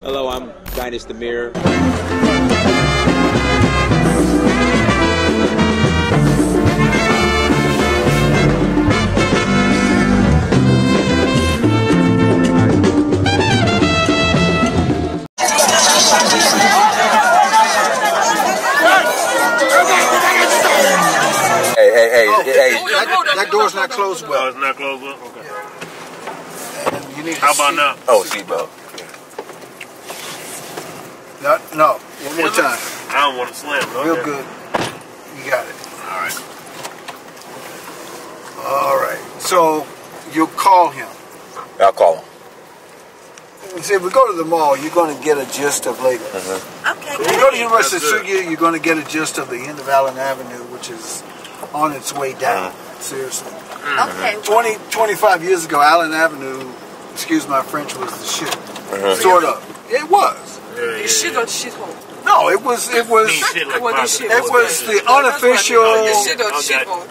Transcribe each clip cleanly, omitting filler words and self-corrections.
Hello, I'm Dynasty Demir. Hey, that door's not closed well. Oh, it's not closed well? Okay. You need How about now? Oh, seatbelt. No, one more time. I don't want to slam. Okay. Real good. You got it. Alright. Alright. So, you'll call him. I'll call him. See, if we go to the mall, you're going to get a gist of Lagos. Okay. If you go to University of Suya, you're going to get a gist of the end of Allen Avenue, which is on its way down. Seriously. Okay. 25 years ago, Allen Avenue, excuse my French, was the shit. Sort of. It was. You shit or shithole? No, it was the unofficial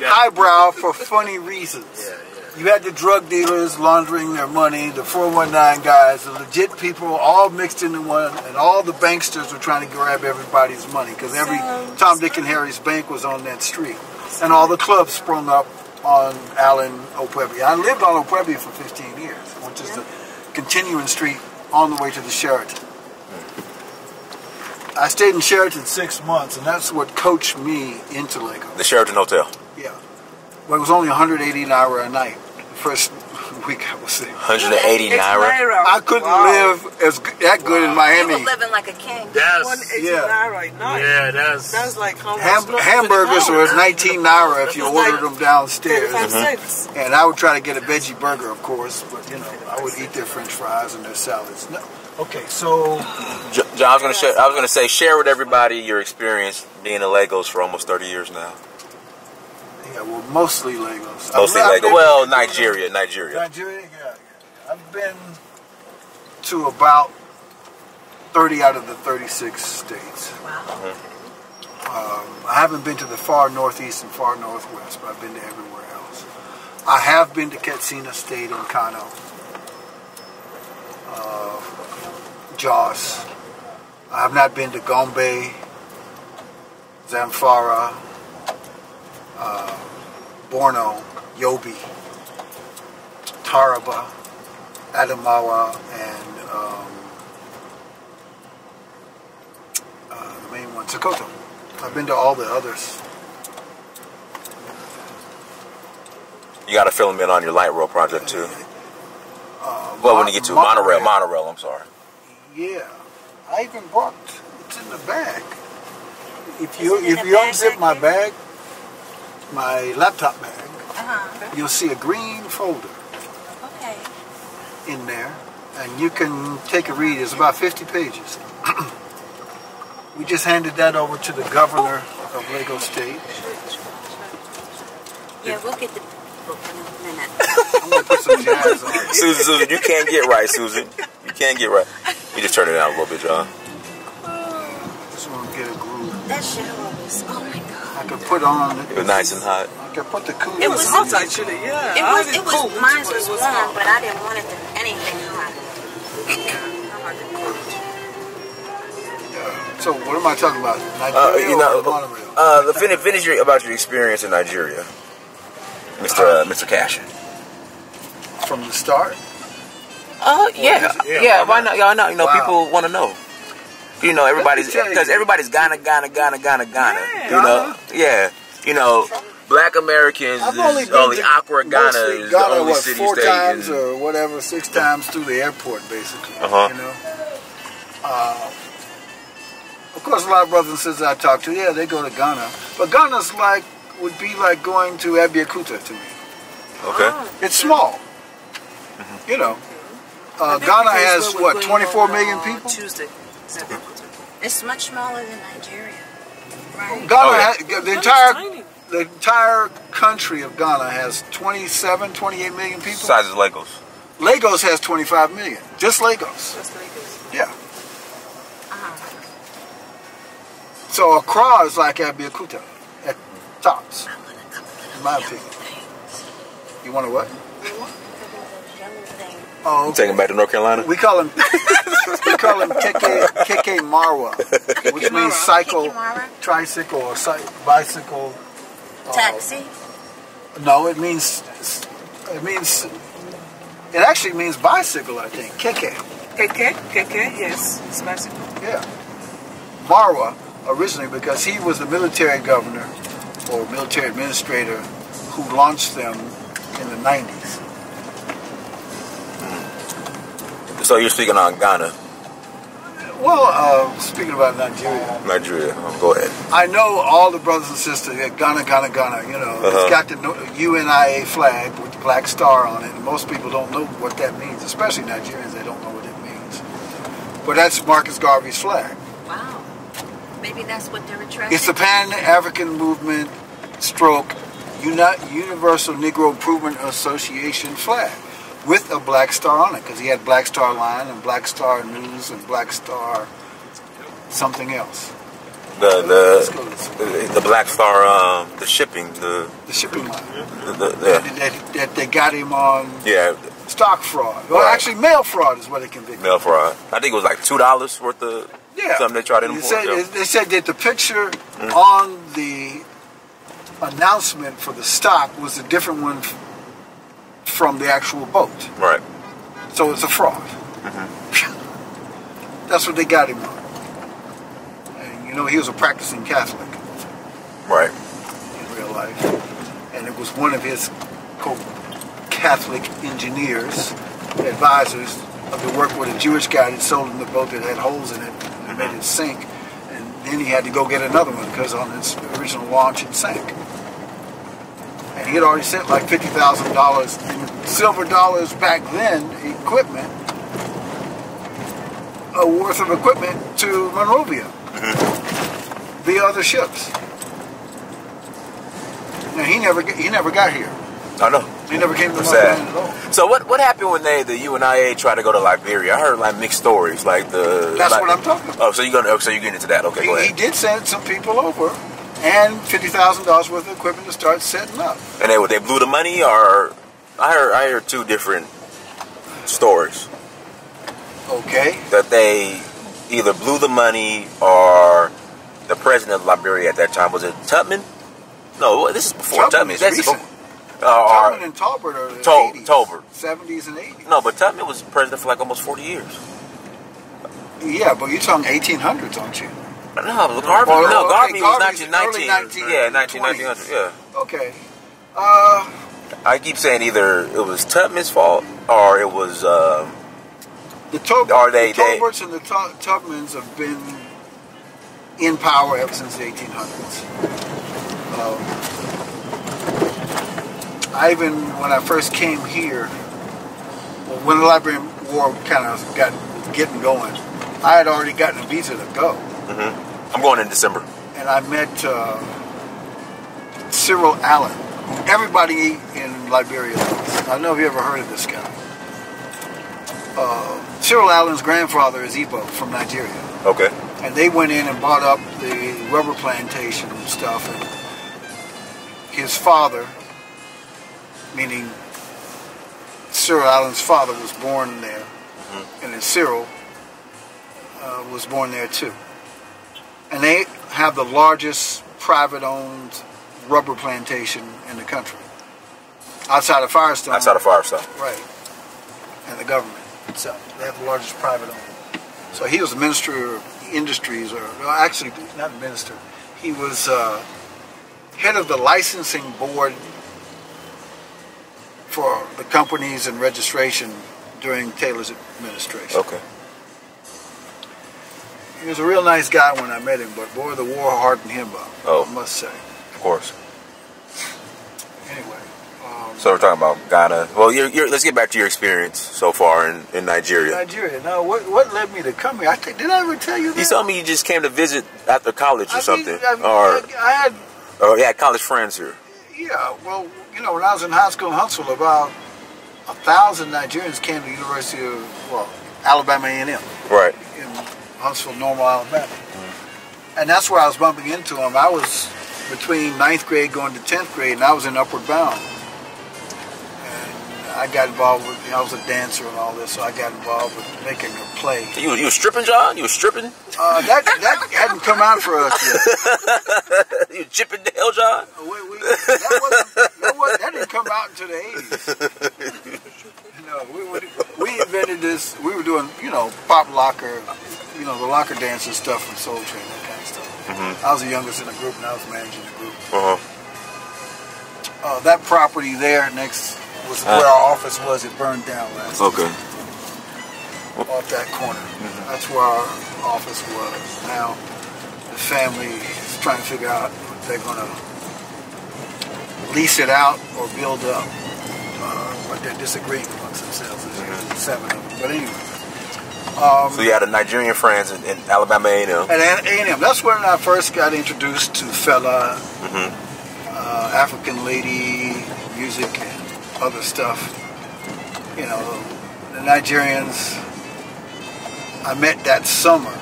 highbrow for funny reasons. You had the drug dealers laundering their money, the 419 guys, the legit people all mixed into one, and all the banksters were trying to grab everybody's money because every Tom, Dick, and Harry's bank was on that street. And all the clubs sprung up on Allen Opuebi. I lived on Opuebi for 15 years, which is the continuing street on the way to the Sheraton. I stayed in Sheraton 6 months, and that's what coached me into Lagos. The Sheraton Hotel. Yeah. Well, it was only 180 naira a night. The first week I was there. 180 naira? I couldn't live that good in Miami. You were living like a king. That's 180 naira a night. Yeah, that's like how much hamburgers were 19 naira if you ordered them downstairs. 35 cents. And I would try to get a veggie burger, of course, but you know, I would eat their French fries and their salads. No. Okay, so John, I was gonna say, share with everybody your experience being in Lagos for almost 30 years now. Yeah, well, mostly Lagos. Mostly Lagos. Well, Nigeria. Nigeria, yeah. I've been to about 30 out of the 36 states. Wow. I haven't been to the far northeast and far northwest, but I've been to everywhere else. I have been to Katsina State in Kano. Jos. I have not been to Gombe, Zamfara, Borno, Yobe, Taraba, Adamawa, and the main one, Sokoto. I've been to all the others. You got to fill them in on your light rail project too. Well, when you get to monorail, I'm sorry. Yeah, I even brought, it's in the bag. If you unzip my bag, my laptop bag, you'll see a green folder in there, and you can take a read. It's about 50 pages. We just handed that over to the governor of Lagos State. Yeah, we'll get the book in a minute. I'm going to put some jazz on it. Susan, you can't get right, Susan. You can't get right. You just turn it down a little bit, John. Just want to get a groove. That shower was, oh my God. I could put on. It was nice and hot. I could put the cool. It was hot actually, yeah. It was mine was warm, but I didn't want it to anything hot. So what am I talking about? Nigeria or monorail? Finish about your experience in Nigeria, Mr. Cashin. From the start? Yeah. Why not? Y'all know. You know, people want to know. You know, everybody's Ghana. You know, yeah. You know, Black Americans only Accra, Ghana is the only city 4 state times or whatever, 6 times through the airport, basically. You know. Of course, a lot of brothers and sisters I talk to, yeah, they go to Ghana, but Ghana's would be like going to Abeokuta to me. Okay. It's small. You know. Ghana has, what, 24 million people? Tuesday. It's much smaller than Nigeria, right? Ghana has, the entire country of Ghana has 27, 28 million people. Size of Lagos. Lagos has 25 million. Just Lagos. Yeah. So Accra is like Abeokuta at tops, in my opinion. You want to what? I want a couple of those yellow things. Oh, okay. Take him back to North Carolina. We call him Keke Marwa, which means cycle, tricycle, or bicycle. Taxi. No, it actually means bicycle, I think. Keke. Keke, yes, it's bicycle. Yeah. Marwa, originally, because he was the military governor or military administrator who launched them in the 90s. So you're speaking on Ghana. Well, speaking about Nigeria. Nigeria, go ahead. I know all the brothers and sisters at Ghana, you know. It's got the UNIA flag with the black star on it. And most people don't know what that means, especially Nigerians, they don't know what it means. But that's Marcus Garvey's flag. Wow. Maybe that's what they're attracted. It's the Pan-African Movement stroke Universal Negro Improvement Association flag with a black star on it, because he had Black Star Line and Black Star News and Black Star something else. The Black Star, the shipping line. That they got him on. Yeah. Stock fraud. Well, actually, mail fraud is what they convicted. Mail fraud. I think it was like $2 worth of something they tried to import. They said that the picture on the announcement for the stock was a different one from the actual boat. Right. So it's a fraud. That's what they got him on. And you know, he was a practicing Catholic. Right. In real life. And it was one of his Catholic engineers, advisors, of the work with a Jewish guy that sold him the boat that had holes in it and made it sink. And then he had to go get another one because on its original launch it sank. And he had already sent like $50,000 in silver dollars back then, equipment, worth of equipment to Monrovia via other ships. Now he never got here. I know. He never came to Monrovia at all. So what happened when the UNIA tried to go to Liberia? I heard like mixed stories, like That's what I'm talking about. Oh, so you're getting into that? Okay, go ahead. He did send some people over. And $50,000 worth of equipment to start setting up. And they blew the money, or I heard two different stories. Okay. That they either blew the money, or the president of Liberia at that time, was it Tubman? No, this is before Tubman. Tubman and Tolbert are the 80s, Tolbert. 70s and 80s. No, but Tubman was president for like almost 40 years. Yeah, but you're talking 1800s, aren't you? No, Garvey was 1900. Yeah, 1900. Yeah. Okay. I keep saying either it was Tubman's fault or it was the Tolberts and the Tubmans have been in power ever since the 1800s. When I first came here, when the Liberian War kind of got getting going, I had already gotten a visa to go. I'm going in December. And I met Cyril Allen. Everybody in Liberia knows. I don't know if you ever heard of this guy. Cyril Allen's grandfather is Igbo from Nigeria. Okay. And they went in and bought up the rubber plantation and stuff. And his father, meaning Cyril Allen's father, was born there. And then Cyril was born there too. And they have the largest private-owned rubber plantation in the country. Outside of Firestone. Outside of Firestone. Right. And the government itself. They have the largest private-owned. So he was the Minister of Industries, or actually, not minister. He was head of the licensing board for the companies and registration during Taylor's administration. Okay. He was a real nice guy when I met him, but boy, the war hardened him up. Oh, I must say. Of course. Anyway. So we're talking about Ghana. Well, let's get back to your experience so far in Nigeria. Nigeria. Now, what led me to come here? Did I ever tell you that? You told me you just came to visit after college or something. I had college friends here. Yeah, well, you know, when I was in high school in Huntsville, about 1,000 Nigerians came to the University of, Alabama A&M. Right. In Huntsville, Normal, Alabama. And that's where I was bumping into them. I was between 9th grade going to 10th grade, and I was in Upward Bound. And I got involved with, I was a dancer and all this, so I got involved with making a play. You were stripping, John? You were stripping? That hadn't come out for us yet. You chipping Dale, John? That didn't come out until the 80s. We invented this. We were doing, pop locker, the locker dancer stuff from Soul Train, that kind of stuff. I was the youngest in the group, and I was managing the group. That property there next was where our office was. It burned down last year. Okay. Off that corner. That's where our office was. Now, the family is trying to figure out if they're going to lease it out or build up. But they're disagreeing amongst themselves. There's 7 of them. But anyway. So you had a Nigerian friends in Alabama A&M. At A&M. That's when I first got introduced to fella, African lady music and other stuff. The Nigerians I met that summer.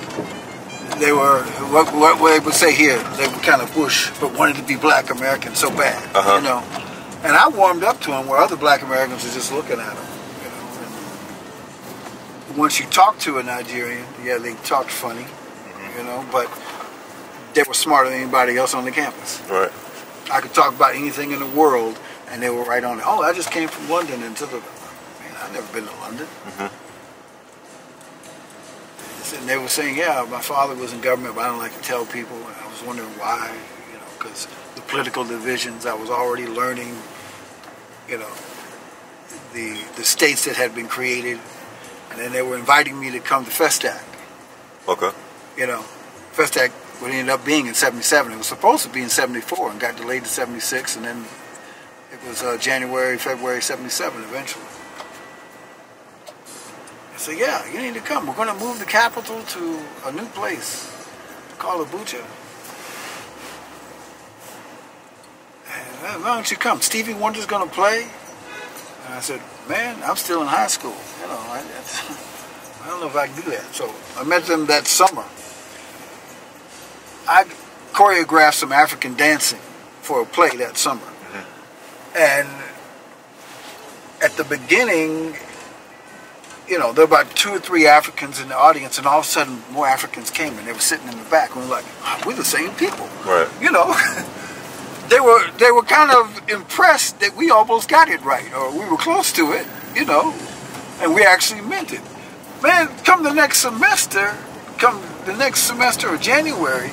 They were, what they would say here, they were kind of bush, but wanted to be black Americans so bad, And I warmed up to them where other black Americans were just looking at them, And once you talk to a Nigerian, they talked funny, but they were smarter than anybody else on the campus. Right. I could talk about anything in the world, and they were right on it. Oh, I just came from London and man, I've never been to London. And they were saying, yeah, my father was in government, but I don't like to tell people. And I was wondering why, because the political divisions, I was already learning, the states that had been created. And then they were inviting me to come to Festac. Okay. Festac would end up being in 77. It was supposed to be in 74 and got delayed to 76. And then it was January, February 77 eventually. I said, yeah, you need to come. We're going to move the capital to a new place called Abuja. And why don't you come? Stevie Wonder's going to play. And I said, man, I'm still in high school. I don't know if I can do that. So I met them that summer. I choreographed some African dancing for a play that summer. And at the beginning, there were about 2 or 3 Africans in the audience, and all of a sudden more Africans came, and they were sitting in the back, and we were like, we're the same people. Right. They were kind of impressed that we almost got it right, or we were close to it, and we actually meant it. Man, come the next semester of January,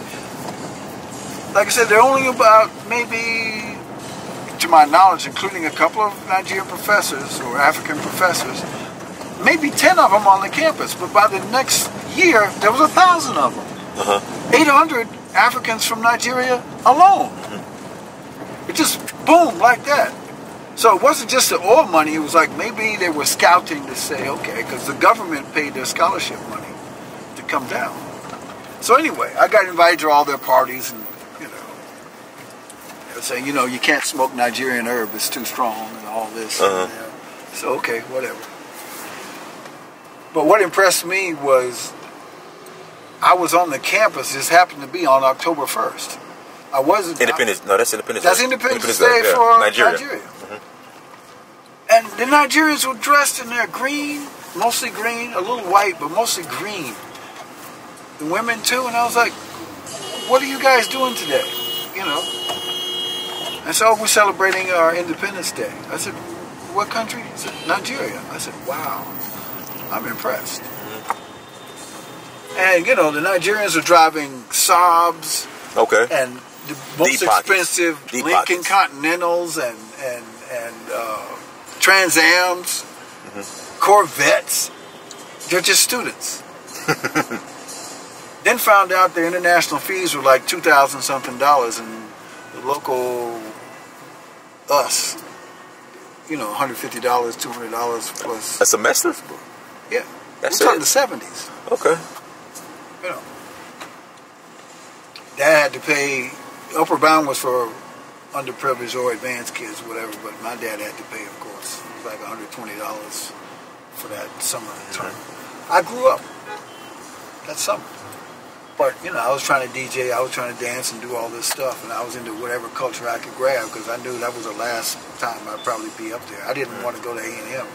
like I said, there are only about maybe, to my knowledge, including a couple of Nigerian professors or African professors, maybe 10 of them on the campus. But by the next year, there was 1,000 of them. 800 Africans from Nigeria alone. It just boomed like that. So it wasn't just the oil money. It was like maybe they were scouting to say, okay, because the government paid their scholarship money to come down. So anyway, I got invited to all their parties, and they were saying, you can't smoke Nigerian herb; it's too strong, and all this. So okay, whatever. But what impressed me was I was on the campus. This happened to be on October 1st. I wasn't Independence. No, that's Independence. That's Independence Day for Nigeria. And the Nigerians were dressed in their green, mostly green, a little white, but mostly green. The women too, and I was like, what are you guys doing today? And so we're celebrating our Independence Day. I said, what country? He said, Nigeria. I said, wow, I'm impressed. And the Nigerians are driving Saabs. Okay. And the most expensive Lincoln Continentals and Trans Ams, Corvettes. They're just students. Then found out their international fees were like $2,000 something, and the local us, $150, $200 plus. A semester? Yeah. That's we're talking the 70s. Okay. Dad had to pay. Upper bound was for underprivileged or advanced kids, whatever. But my dad had to pay, of course. It was like $120 for that summer term. I grew up that summer. But, you know, I was trying to DJ, I was trying to dance and do all this stuff, and I was into whatever culture I could grab because I knew that was the last time I'd probably be up there. I didn't want to go to A&M.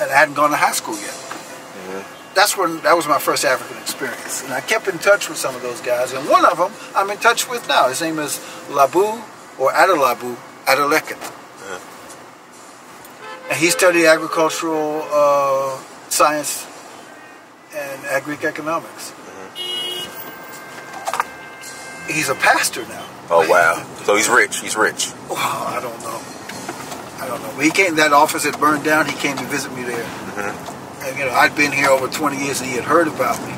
And I hadn't gone to high school yet. That was my first African experience. And I kept in touch with some of those guys, and one of them I'm in touch with now. His name is Labu, or Adelabu, Adeleket. And he studied agricultural science and agri-economics. He's a pastor now. Oh, wow. So he's rich. He's rich. Oh, I don't know. But he came, that office had burned down. He came to visit me there. And, you know, I'd been here over 20 years and he had heard about me.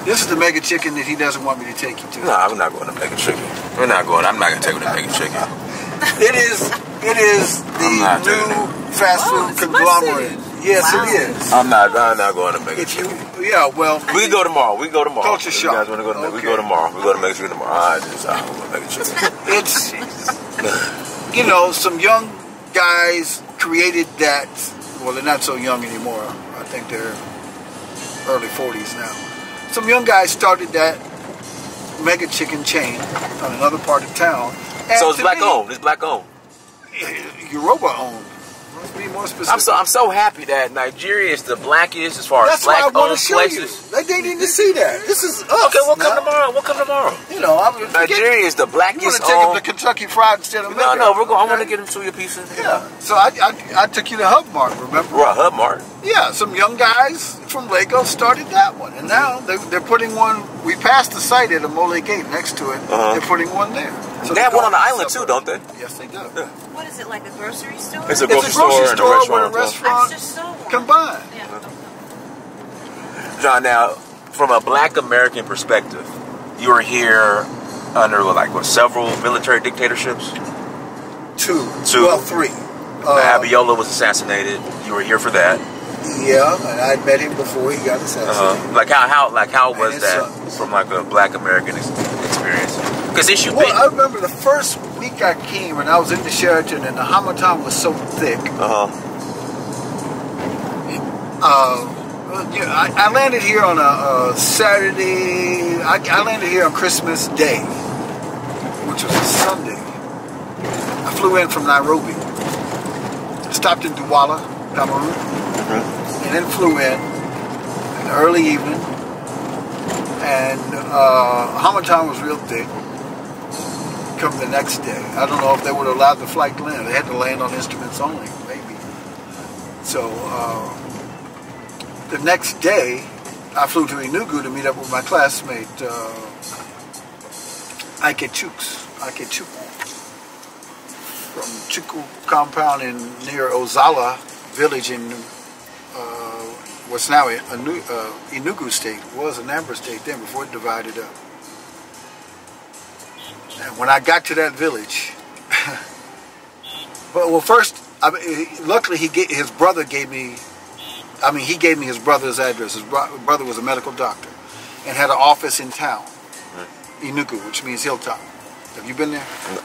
This is the Mega Chicken that he doesn't want me to take you to. No, I'm not going to Mega Chicken. I'm not going to take you to Mega Chicken. It is the new fast food conglomerate. Yes, it is. I'm not going to Mega Chicken. Yeah, well, we go tomorrow. Culture shock. You guys want to go to We go tomorrow. We go to Mega Chicken tomorrow. I'm going to Mega Chicken. It's, you know, some young guys created that. Well, they're not so young anymore. I think they're early 40s now. Some young guys started that Mega Chicken chain on another part of town. And so it's black owned. It's black owned. Yoruba owned. Let's be more specific. I'm so happy that Nigeria is the blackest as far as black owned places. They need to see that. This is us. Okay, we'll come tomorrow. We'll come tomorrow. You know, Nigeria is the blackest. You want to take them to Kentucky Fried instead of No, we're going. I want to get them suya pizza. Yeah. So I took you to Hub Mart. Remember? Right, Hub Mart. Yeah, some young guys from Lagos started that one, and now they're putting one. We passed the site at a Mole Gate next to it. They're putting one there. So they have one on the island too, don't they? Yes, they do. Yeah. What is it, like a grocery store? It's a grocery store and a restaurant. I just saw one. Combined. Yeah. John, now, from a black American perspective, you were here under several military dictatorships? Two. Well, three. Abiola was assassinated. You were here for that. Yeah, and I'd met him before he got assassinated. How was that from a black American experience? Because I remember the first week I came and I was in the Sheraton and the Hamatan was so thick. I landed here on a Saturday. I landed here on Christmas Day, which was a Sunday. I flew in from Nairobi. Stopped in Douala, Cameroon, and then flew in the early evening. And Hamatan was real thick. Come the next day. I don't know if they would have allowed the flight to land. They had to land on instruments only, maybe. So the next day, I flew to Enugu to meet up with my classmate, Ikechukwu, from Chukwu compound near Ozala village in what's now Enugu State. It was Anambra State then before it divided up. And when I got to that village, well, first, luckily his brother gave me. He gave me his brother's address. His brother was a medical doctor and had an office in town, Enugu, which means hilltop. Have you been there? No.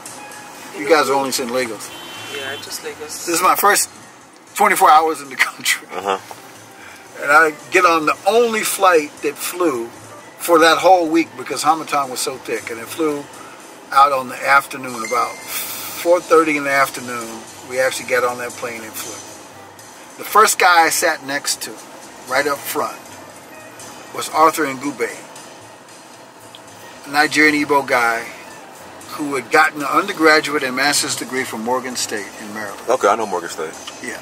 You guys are only in Lagos. Yeah, just Lagos. This is my first 24 hours in the country. And I get on the only flight that flew for that whole week because Hamatan was so thick. And it flew out on the afternoon, about 4:30 in the afternoon. We actually got on that plane and flew. The first guy I sat next to, right up front, was Arthur Ngube, a Nigerian Igbo guy who had gotten an undergraduate and master's degree from Morgan State in Maryland. Okay, I know Morgan State. Yeah.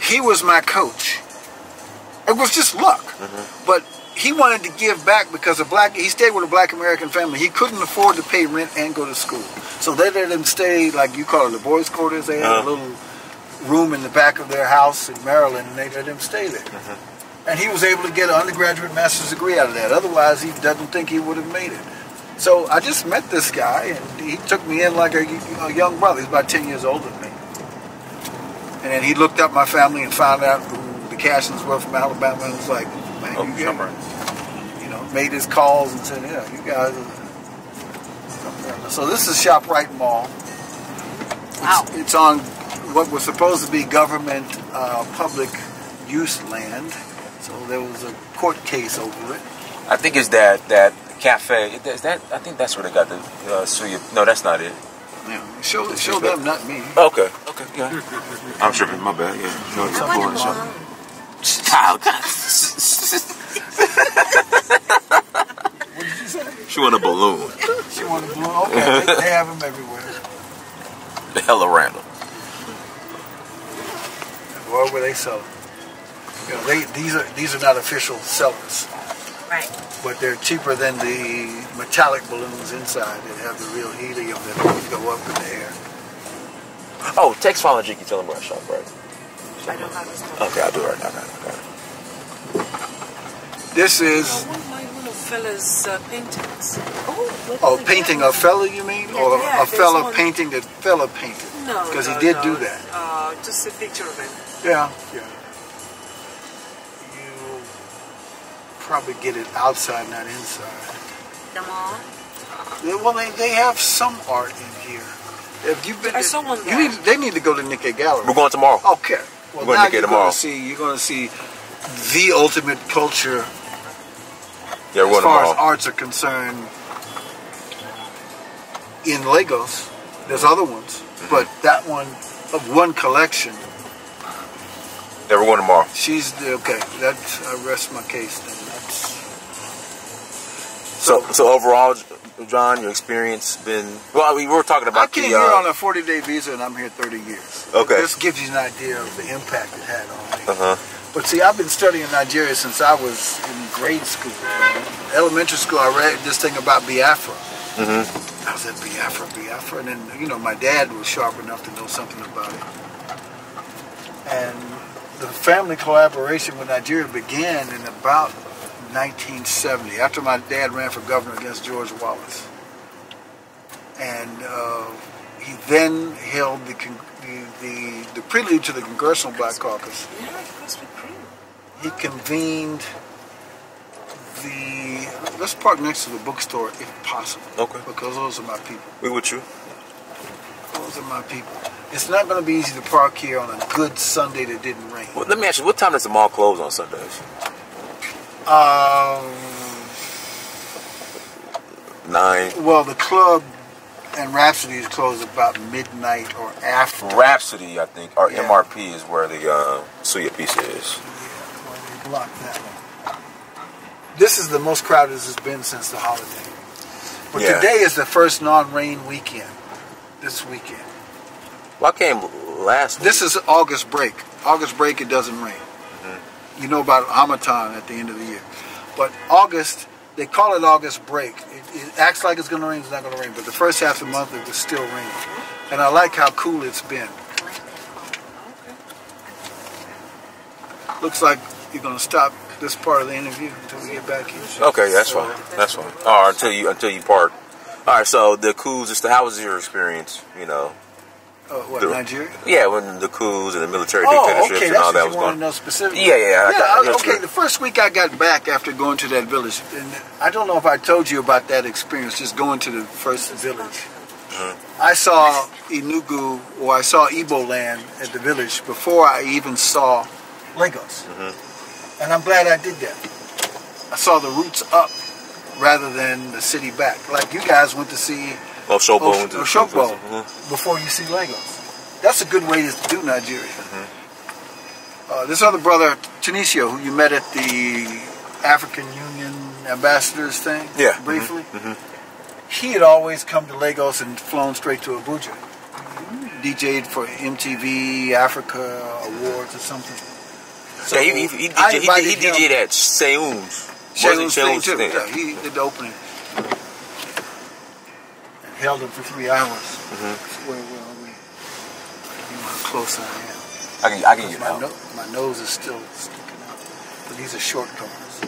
He was my coach. It was just luck. But he wanted to give back because he stayed with a black American family. He couldn't afford to pay rent and go to school. So they let him stay, like you call it, the boys' quarters. They had a little room in the back of their house in Maryland, and they let him stay there. And he was able to get an undergraduate master's degree out of that. Otherwise, he doesn't think he would have made it. So I just met this guy, and he took me in like a young brother. He's about 10 years older than me. And then he looked up my family and found out who the Cashins were from Alabama, and was like, man, made his calls and said, yeah, you guys are. So this is ShopRite Mall. Wow. It's on what was supposed to be government public use land. So there was a court case over it. I think it's that cafe. Is that? I think that's where they got the suya. No, that's not it. Yeah, show them, not me. Okay. Yeah. I'm tripping. My bad. Yeah. Child. What did you say? She want a balloon. She want a balloon. Okay, they have them everywhere. The hella random. Where were they selling? You know, these are not official sellers. Right. But they're cheaper than the metallic balloons inside that have the real helium that go up in the air. Oh, text Father Jiki, tell him where I shop, right? I don't have this. Okay, I'll do it right now. Okay. This is... I want one of fella's paintings. Oh, painting a fella, you mean? Or yeah, a fella one. painting that fella painted? No, because he did do that. Just a picture of him. Yeah. You probably get it outside, not inside. The mall? Well, they have some art in here. If you've been, I saw one there. they need to go to Nikkei Gallery. We're going tomorrow. Okay. Well, We're now going to Nikkei tomorrow. You're going to see the ultimate culture. Yeah, we're as far as tomorrow. arts are concerned in Lagos. There's other ones, but that one of one collection. Yeah, we're going tomorrow. She's okay. I rest my case then. So overall, John, your experience been... Well, we were talking about I came here on a 40-day visa, and I'm here 30 years. Okay. This gives you an idea of the impact it had on me. But see, I've been studying Nigeria since I was in grade school. Elementary school, I read this thing about Biafra. I was at Biafra, and then, my dad was sharp enough to know something about it. And the family collaboration with Nigeria began in about 1970, after my dad ran for governor against George Wallace. And he then held the prelude to the Congressional Black Caucus. He convened let's park next to the bookstore if possible. Okay. Because those are my people. We with you. Those are my people. It's not going to be easy to park here on a good Sunday that didn't rain. Well, let me ask you, what time does the mall close on Sundays? 9. Well, the club and Rhapsody is closed about midnight or after. Rhapsody, I think, or MRP is where the suya pizza is. Yeah, well, they blocked that one. This is the most crowded it's been since the holiday. But today is the first non-rain weekend. This weekend. Well, I came last week. This is August break. August break, it doesn't rain. You know about Hamatan at the end of the year. But August, they call it August break. It acts like it's going to rain, it's not going to rain. But the first half of the month, it was still raining. And I like how cool it's been. Looks like you're going to stop this part of the interview until we get back here. Okay, that's fine. That's fine. Or until you park. All right. So the coups. How was your experience? Nigeria? Yeah, when the coups and the military dictatorships and all that was going. Know specifically. Yeah. Okay, the first week I got back after going to that village, and I don't know if I told you about that experience. Just going to the first village. I saw Enugu, or I saw Igbo land at the village before I even saw Lagos. And I'm glad I did that. I saw the roots up rather than the city back. Like you guys went to see Oshogbo before you see Lagos. That's a good way to do Nigeria. This other brother, Tanisio, who you met at the African Union ambassadors thing, briefly, he had always come to Lagos and flown straight to Abuja. DJ'd for MTV Africa Awards or something. So he DJ'd at Seun's. Seun's thing. Yeah, he did the opening. And held it for 3 hours. Where are we? You know how close I am. I can get out. My nose is still sticking out. But these are short cars.